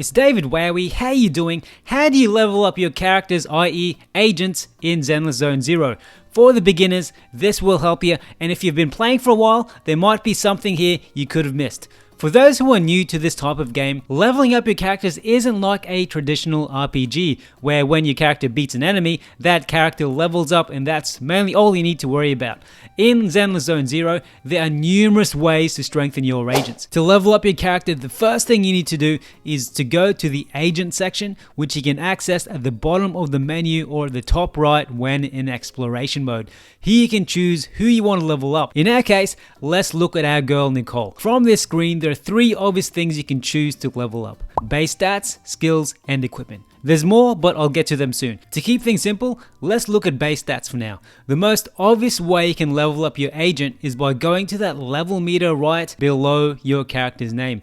It's David Wowee. How you doing? How do you level up your characters, i.e. agents, in Zenless Zone Zero? For the beginners, this will help you, and if you've been playing for a while, there might be something here you could have missed. For those who are new to this type of game, leveling up your characters isn't like a traditional RPG, where when your character beats an enemy, that character levels up and that's mainly all you need to worry about. In Zenless Zone Zero, there are numerous ways to strengthen your agents. To level up your character, the first thing you need to do is to go to the agent section, which you can access at the bottom of the menu or at the top right when in exploration mode. Here you can choose who you want to level up. In our case, let's look at our girl Nicole. From this screen, there are three obvious things you can choose to level up: base stats, skills, and equipment. There's more, but I'll get to them soon. To keep things simple, let's look at base stats for now. The most obvious way you can level up your agent is by going to that level meter right below your character's name.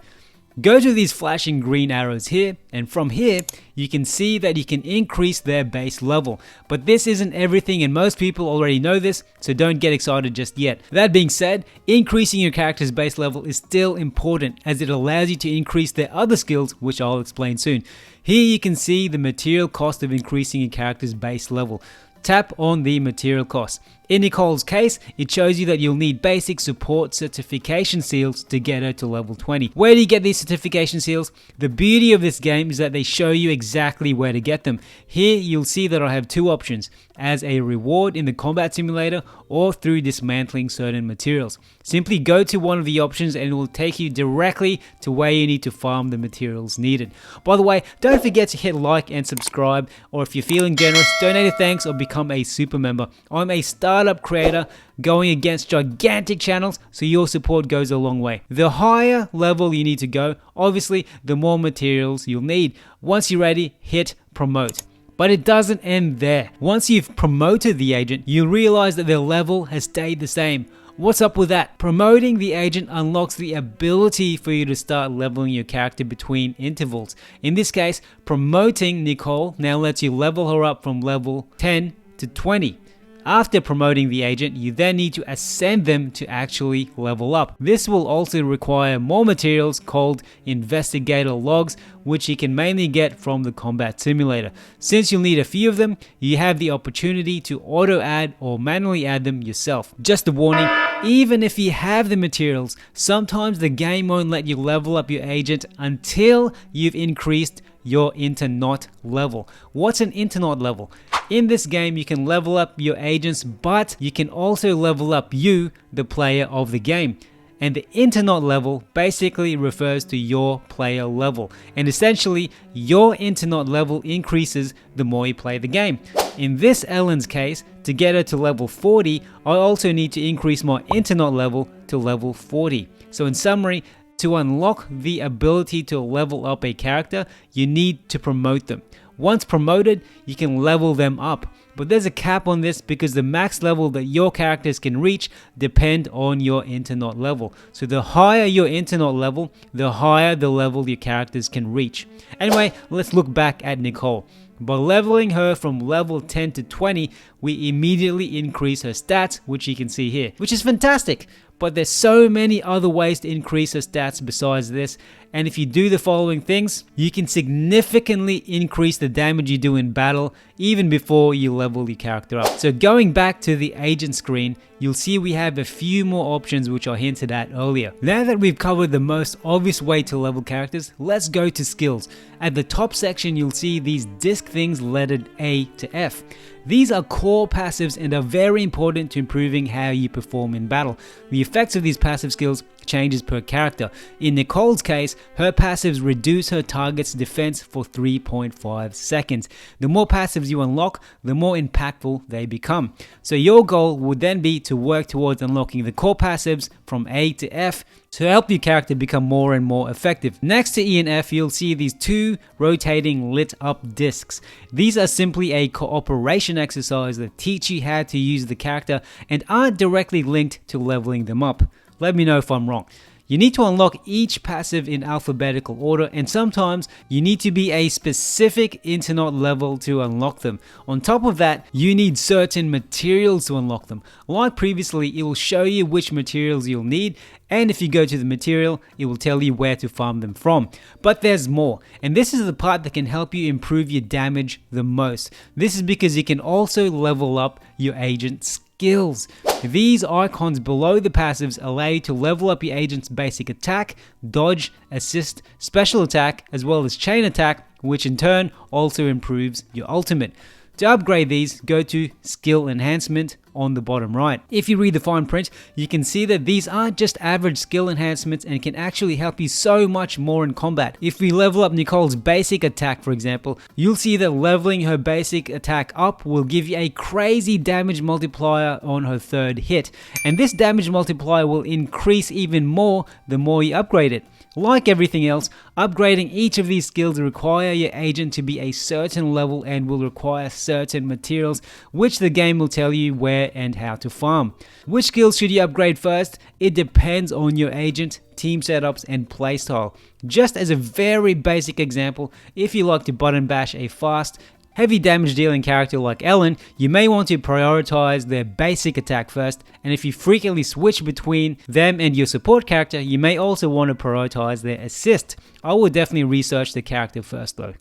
Go to these flashing green arrows here, and from here, you can see that you can increase their base level. But this isn't everything, and most people already know this, so don't get excited just yet. That being said, increasing your character's base level is still important, as it allows you to increase their other skills, which I'll explain soon. Here you can see the material cost of increasing your character's base level. Tap on the material cost. In Nicole's case, it shows you that you'll need basic support certification seals to get her to level 20. Where do you get these certification seals? The beauty of this game is that they show you exactly where to get them. Here you'll see that I have two options: as a reward in the combat simulator or through dismantling certain materials. Simply go to one of the options and it will take you directly to where you need to farm the materials needed. By the way, don't forget to hit like and subscribe, or if you're feeling generous, donate a thanks or become a super member. I'm a startup creator going against gigantic channels, so your support goes a long way. The higher level you need to go, obviously, the more materials you'll need. Once you're ready, hit promote. But it doesn't end there. Once you've promoted the agent, you'll realize that their level has stayed the same. What's up with that? Promoting the agent unlocks the ability for you to start leveling your character between intervals. In this case, promoting Nicole now lets you level her up from level 10 to 20. After promoting the agent, you then need to ascend them to actually level up. This will also require more materials called investigator logs, which you can mainly get from the combat simulator. Since you'll need a few of them, you have the opportunity to auto add or manually add them yourself. Just a warning, even if you have the materials, sometimes the game won't let you level up your agent until you've increased your Interknot level. What's an Interknot level? In this game, you can level up your agents, but you can also level up you, the player of the game. And the Interknot level basically refers to your player level. And essentially, your Interknot level increases the more you play the game. In this Ellen's case, to get her to level 40, I also need to increase my Interknot level to level 40. So in summary, to unlock the ability to level up a character, you need to promote them. Once promoted, you can level them up. But there's a cap on this because the max level that your characters can reach depend on your Interknot level. So the higher your Interknot level, the higher the level your characters can reach. Anyway, let's look back at Nicole. By leveling her from level 10 to 20, we immediately increase her stats, which you can see here, which is fantastic. But there's so many other ways to increase her stats besides this, and if you do the following things, you can significantly increase the damage you do in battle even before you level your character up. So going back to the agent screen, you'll see we have a few more options which I hinted at earlier. Now that we've covered the most obvious way to level characters, let's go to skills. At the top section, you'll see these disc things lettered A to F. These are core passives and are very important to improving how you perform in battle. The effects of these passive skills changes per character. In Nicole's case, her passives reduce her target's defense for 3.5 seconds. The more passives you unlock, the more impactful they become. So your goal would then be to work towards unlocking the core passives from A to F to help your character become more and more effective. Next to E and F, you'll see these two rotating lit up discs. These are simply a cooperation exercise that teach you how to use the character and aren't directly linked to leveling them up. Let me know if I'm wrong. You need to unlock each passive in alphabetical order, and sometimes you need to be a specific Interknot level to unlock them. On top of that, you need certain materials to unlock them. Like previously, it will show you which materials you'll need, and if you go to the material, it will tell you where to farm them from. But there's more, and this is the part that can help you improve your damage the most. This is because you can also level up your agent skills. These icons below the passives allow you to level up your agent's basic attack, dodge, assist, special attack, as well as chain attack, which in turn also improves your ultimate. To upgrade these, go to Skill Enhancement on the bottom right. If you read the fine print, you can see that these aren't just average skill enhancements and can actually help you so much more in combat. If we level up Nicole's basic attack, for example, you'll see that leveling her basic attack up will give you a crazy damage multiplier on her third hit. And this damage multiplier will increase even more the more you upgrade it. Like everything else, upgrading each of these skills require your agent to be a certain level and will require certain materials, which the game will tell you where and how to farm. Which skills should you upgrade first? It depends on your agent, team setups, and playstyle. Just as a very basic example, if you like to button bash a fast, heavy damage dealing character like Ellen, you may want to prioritize their basic attack first, and if you frequently switch between them and your support character, you may also want to prioritize their assist. I would definitely research the character first though.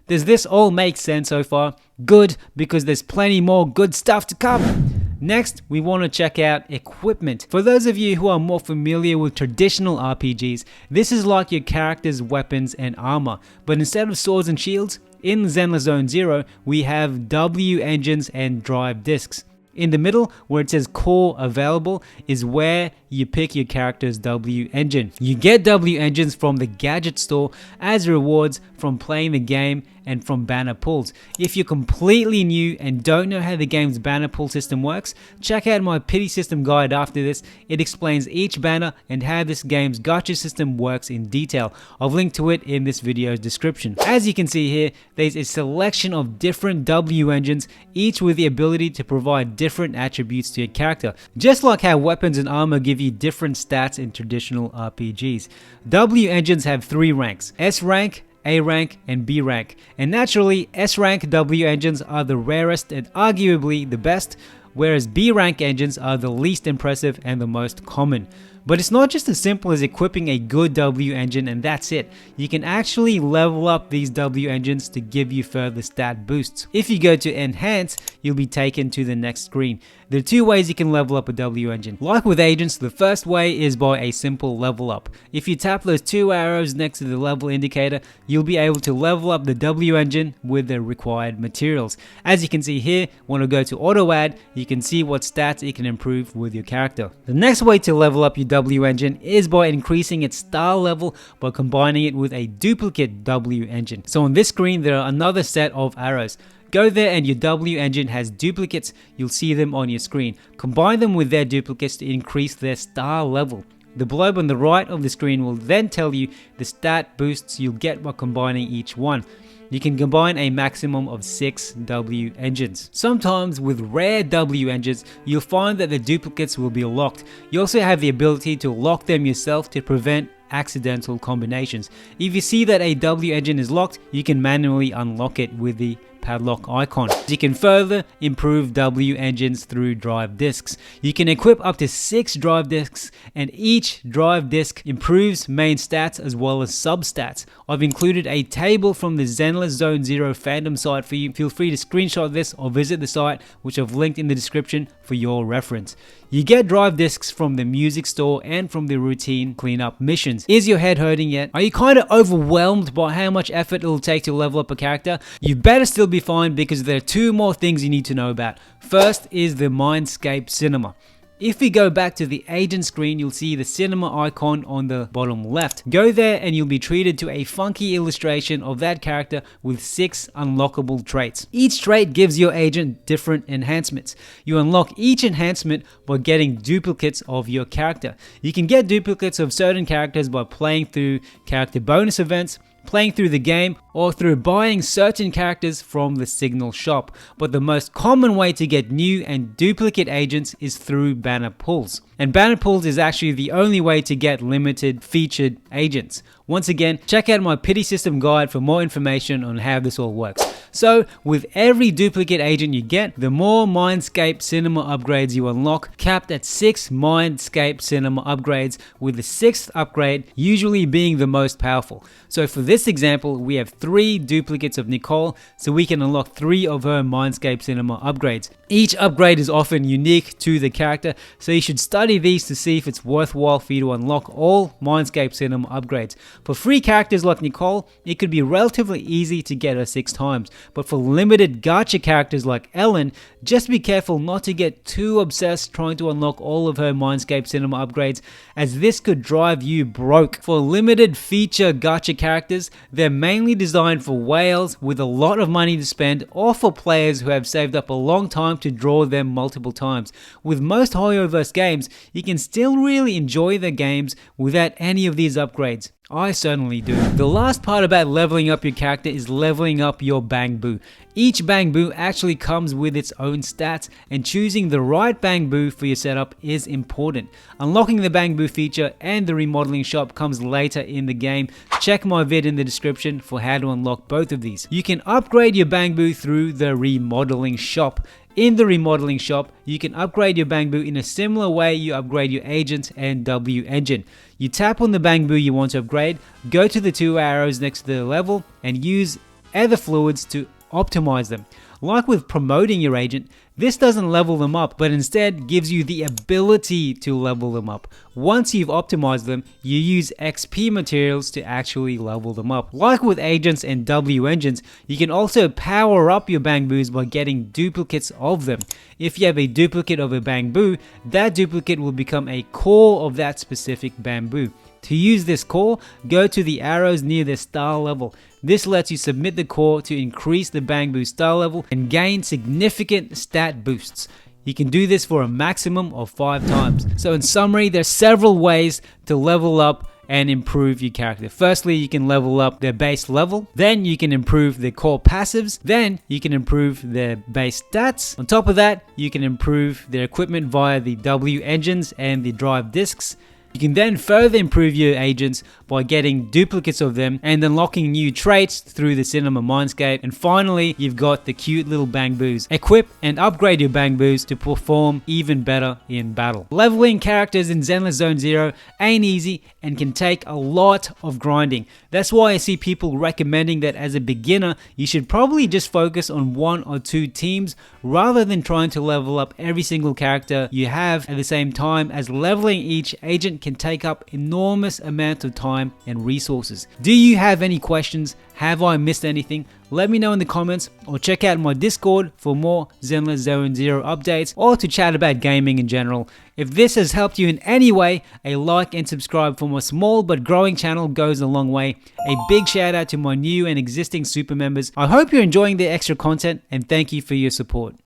Does this all make sense so far? Good, because there's plenty more good stuff to come. Next, we want to check out equipment. For those of you who are more familiar with traditional RPGs, this is like your character's weapons and armor, but instead of swords and shields, in Zenless Zone Zero, we have W engines and drive discs. In the middle, where it says core available, is where you pick your character's W engine. You get W engines from the gadget store as rewards from playing the game and from banner pulls. If you're completely new and don't know how the game's banner pull system works, check out my pity system guide after this. It explains each banner and how this game's gacha system works in detail. I've linked to it in this video's description. As you can see here, there's a selection of different W engines, each with the ability to provide different attributes to your character. Just like how weapons and armor give you different stats in traditional RPGs. W engines have 3 ranks: S rank, A rank, and B rank. And naturally, S rank W engines are the rarest and arguably the best, whereas B rank engines are the least impressive and the most common. But it's not just as simple as equipping a good W engine and that's it. You can actually level up these W engines to give you further stat boosts. If you go to Enhance, you'll be taken to the next screen. There are 2 ways you can level up a W engine. Like with agents, the first way is by a simple level up. If you tap those 2 arrows next to the level indicator, you'll be able to level up the W engine with the required materials. As you can see here, when I go to auto add, you can see what stats it can improve with your character. The next way to level up your W engine is by increasing its star level by combining it with a duplicate W engine. So on this screen, there are another set of arrows. Go there and your W engine has duplicates. You'll see them on your screen. Combine them with their duplicates to increase their star level. The blob on the right of the screen will then tell you the stat boosts you'll get by combining each one. You can combine a maximum of 6 W engines. Sometimes with rare W engines, you'll find that the duplicates will be locked. You also have the ability to lock them yourself to prevent accidental combinations. If you see that a W engine is locked, you can manually unlock it with the padlock icon. You can further improve W engines through drive discs. You can equip up to 6 drive discs, and each drive disc improves main stats as well as substats. I've included a table from the Zenless Zone Zero fandom site for you. Feel free to screenshot this or visit the site, which I've linked in the description for your reference. You get drive discs from the music store and from the routine cleanup missions. Is your head hurting yet? Are you kind of overwhelmed by how much effort it'll take to level up a character? You better still be fine, because there are 2 more things you need to know about. First is the Mindscape cinema. If we go back to the agent screen, you'll see the cinema icon on the bottom left. Go there and you'll be treated to a funky illustration of that character with 6 unlockable traits. Each trait gives your agent different enhancements. You unlock each enhancement by getting duplicates of your character. You can get duplicates of certain characters by playing through character bonus events, playing through the game, or through buying certain characters from the Signal shop. But the most common way to get new and duplicate agents is through banner pulls. And banner pulls is actually the only way to get limited featured agents. Once again, check out my pity system guide for more information on how this all works. So, with every duplicate agent you get, the more Mindscape Cinema upgrades you unlock, capped at 6 Mindscape Cinema upgrades, with the 6th upgrade usually being the most powerful. So for this example, we have 3 duplicates of Nicole, so we can unlock 3 of her Mindscape Cinema upgrades. Each upgrade is often unique to the character, so you should study these to see if it's worthwhile for you to unlock all Mindscape Cinema upgrades. For free characters like Nicole, it could be relatively easy to get her 6 times, but for limited gacha characters like Ellen, just be careful not to get too obsessed trying to unlock all of her Mindscape Cinema upgrades, as this could drive you broke. For limited feature gacha characters, they're mainly designed for whales with a lot of money to spend, or for players who have saved up a long time to draw them multiple times. With most HoYoverse games, you can still really enjoy the games without any of these upgrades. I certainly do. The last part about leveling up your character is leveling up your Bangboo. Each Bangboo actually comes with its own stats, and choosing the right Bangboo for your setup is important. Unlocking the Bangboo feature and the remodeling shop comes later in the game. Check my vid in the description for how to unlock both of these. You can upgrade your Bangboo through the remodeling shop. In the remodeling shop, you can upgrade your Bangboo in a similar way you upgrade your agent and W engine. You tap on the Bangboo you want to upgrade, go to the 2 arrows next to the level, and use other fluids to optimize them. Like with promoting your agent, this doesn't level them up, but instead gives you the ability to level them up. Once you've optimized them, you use XP materials to actually level them up. Like with agents and W engines, you can also power up your Bangboos by getting duplicates of them. If you have a duplicate of a Bangboo, that duplicate will become a core of that specific Bamboo. To use this core, go to the arrows near the star level. This lets you submit the core to increase the Bangboo star level and gain significant stat boosts. You can do this for a maximum of 5 times. So in summary, there's several ways to level up and improve your character. Firstly, you can level up their base level, then you can improve their core passives, then you can improve their base stats. On top of that, you can improve their equipment via the W engines and the drive discs. You can then further improve your agents by getting duplicates of them and unlocking new traits through the Cinema Mindscape. And finally, you've got the cute little Bangboos. Equip and upgrade your Bangboos to perform even better in battle. Leveling characters in Zenless Zone Zero ain't easy and can take a lot of grinding. That's why I see people recommending that as a beginner, you should probably just focus on 1 or 2 teams rather than trying to level up every single character you have at the same time, as leveling each agent can take up enormous amount of time and resources. Do you have any questions? Have I missed anything? Let me know in the comments, or check out my Discord for more Zenless Zone Zero updates, or to chat about gaming in general. If this has helped you in any way, a like and subscribe for my small but growing channel goes a long way. A big shout out to my new and existing super members. I hope you're enjoying the extra content, and thank you for your support.